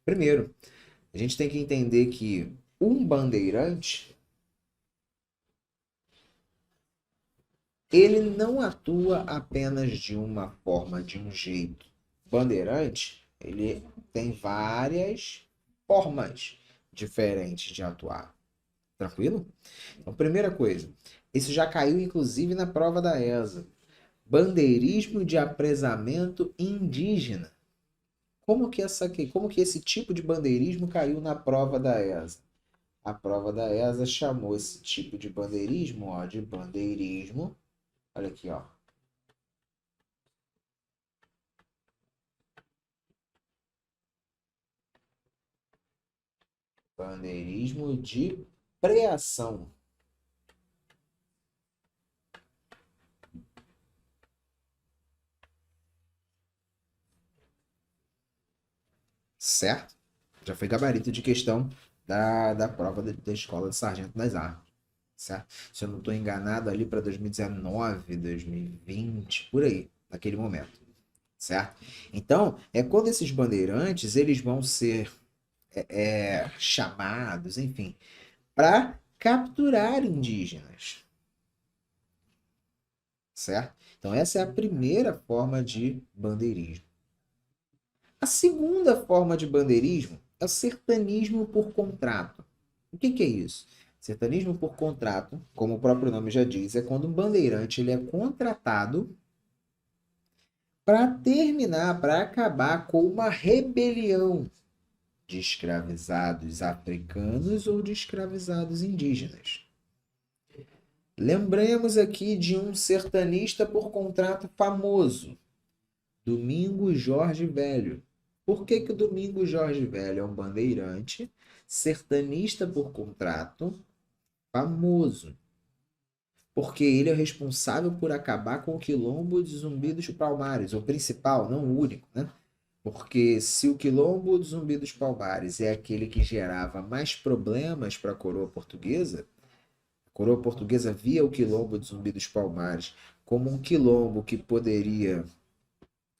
Primeiro, a gente tem que entender que um bandeirante, ele não atua apenas de uma forma, de um jeito. Bandeirante, ele tem várias formas diferentes de atuar. Tranquilo? Então, primeira coisa, isso já caiu inclusive na prova da ESA. Bandeirismo de apresamento indígena. Como que esse tipo de bandeirismo caiu na prova da ESA? A prova da ESA chamou esse tipo de bandeirismo, ó, de bandeirismo. Olha aqui, ó. Bandeirismo de preação. Certo? Já foi gabarito de questão da prova da escola de Sargento das Armas. Certo? Se eu não estou enganado, ali para 2019, 2020, por aí, naquele momento. Certo? Então, é quando esses bandeirantes eles vão ser chamados, enfim, para capturar indígenas. Certo? Então, essa é a primeira forma de bandeirismo. A segunda forma de bandeirismo é o sertanismo por contrato. O que é isso? Sertanismo por contrato, como o próprio nome já diz, é quando um bandeirante ele é contratado para terminar, para acabar com uma rebelião de escravizados africanos ou de escravizados indígenas. Lembremos aqui de um sertanista por contrato famoso, Domingos Jorge Velho. Por que que o Domingos Jorge Velho é um bandeirante sertanista por contrato famoso? Porque ele é responsável por acabar com o quilombo de Zumbi dos Palmares, o principal, não o único, né? Porque se o quilombo de Zumbi dos Palmares é aquele que gerava mais problemas para a coroa portuguesa via o quilombo de Zumbi dos Palmares como um quilombo que poderia,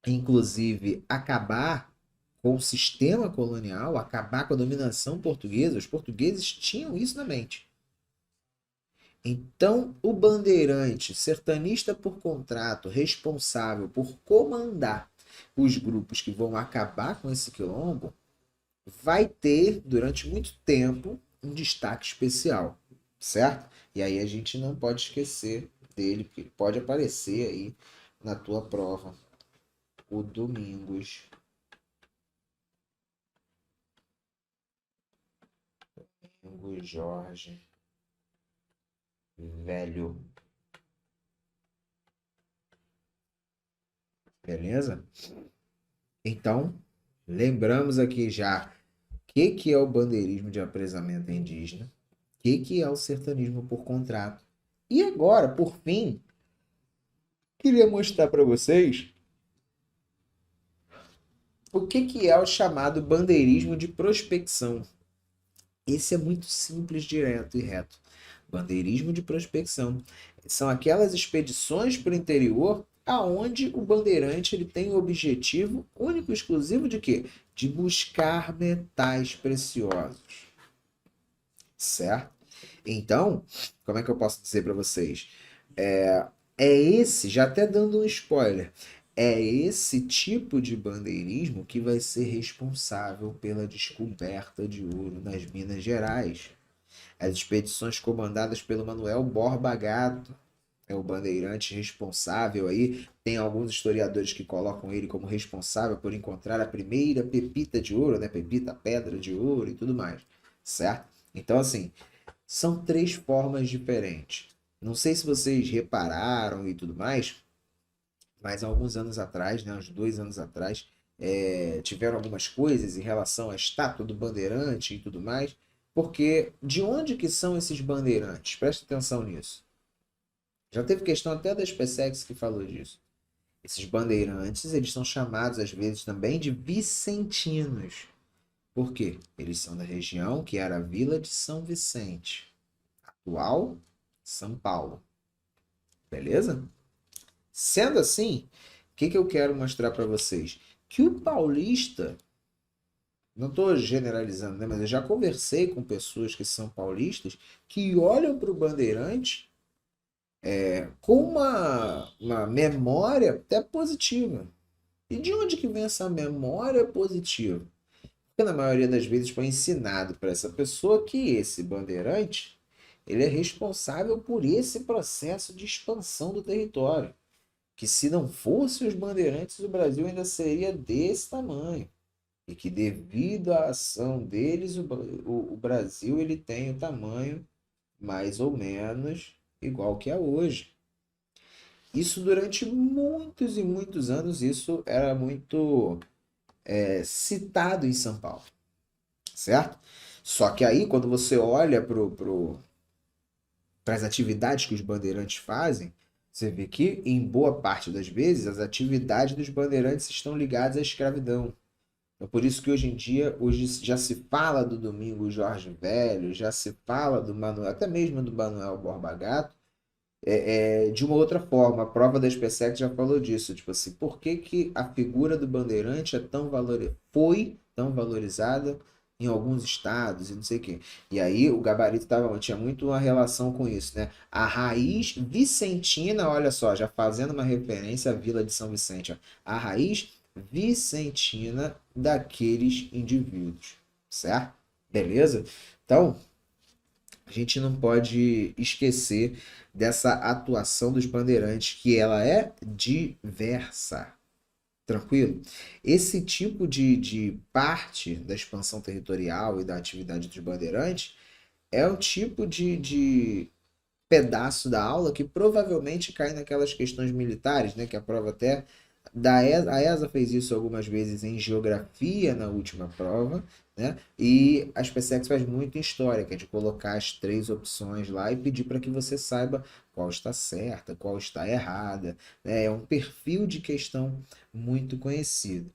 inclusive, acabar com o sistema colonial, acabar com a dominação portuguesa. Os portugueses tinham isso na mente. Então, o bandeirante, sertanista por contrato, responsável por comandar os grupos que vão acabar com esse quilombo, vai ter, durante muito tempo, um destaque especial, certo? E aí a gente não pode esquecer dele, porque ele pode aparecer aí na tua prova, o Domingos Jorge Velho. Beleza? Então, lembramos aqui já o que é o bandeirismo de apresamento indígena, o que é o sertanismo por contrato. E agora, por fim, queria mostrar para vocês o que é o chamado bandeirismo de prospecção. Esse é muito simples, direto e reto. Bandeirismo de prospecção são aquelas expedições para o interior aonde o bandeirante ele tem o objetivo único e exclusivo de quê? De buscar metais preciosos, certo? Então, como é que eu posso dizer para vocês? É esse, já até dando um spoiler, é esse tipo de bandeirismo que vai ser responsável pela descoberta de ouro nas Minas Gerais. As expedições comandadas pelo Manuel Borba Gato é o bandeirante responsável aí. Tem alguns historiadores que colocam ele como responsável por encontrar a primeira pepita de ouro, né? Pepita, pedra de ouro e tudo mais, certo? Então, assim, são três formas diferentes. Não sei se vocês repararam e tudo mais, mas há alguns anos atrás, né, uns 2 anos atrás, tiveram algumas coisas em relação à estátua do bandeirante e tudo mais, porque de onde que são esses bandeirantes? Presta atenção nisso. Já teve questão até da SpaceX que falou disso. Esses bandeirantes, eles são chamados às vezes também de vicentinos. Por quê? Eles são da região que era a Vila de São Vicente, atual São Paulo. Beleza? Sendo assim, o que eu quero mostrar para vocês? Que o paulista não estou generalizando, né? Mas eu já conversei com pessoas que são paulistas que olham para o Bandeirante com uma memória até positiva. E de onde que vem essa memória positiva? Porque na maioria das vezes foi ensinado para essa pessoa que esse bandeirante ele é responsável por esse processo de expansão do território. Que se não fossem os bandeirantes, o Brasil ainda seria desse tamanho. E que devido à ação deles, o Brasil ele tem o tamanho mais ou menos igual que é hoje. Isso durante muitos e muitos anos, isso era muito citado em São Paulo, certo? Só que aí, quando você olha para as atividades que os bandeirantes fazem, você vê que, em boa parte das vezes, as atividades dos bandeirantes estão ligadas à escravidão. É por isso que hoje em dia, hoje já se fala do Domingos Jorge Velho, já se fala do Manuel, até mesmo do Manuel Borba Gato, de uma outra forma. A prova da SpaceX já falou disso, tipo assim, por que que a figura do bandeirante foi tão valorizada em alguns estados e não sei o quê. E aí o gabarito tinha muito uma relação com isso, né? A raiz vicentina, olha só, já fazendo uma referência à Vila de São Vicente, ó, a raiz vicentina daqueles indivíduos, certo? Beleza? Então, a gente não pode esquecer dessa atuação dos bandeirantes, que ela é diversa. Tranquilo? Esse tipo de parte da expansão territorial e da atividade dos bandeirantes é um tipo de pedaço da aula que provavelmente cai naquelas questões militares, né? Que a prova até a ESA fez isso algumas vezes em geografia na última prova, né? E a SpaceX faz muito em história, que é de colocar as três opções lá e pedir para que você saiba qual está certa, qual está errada, né? É um perfil de questão muito conhecido.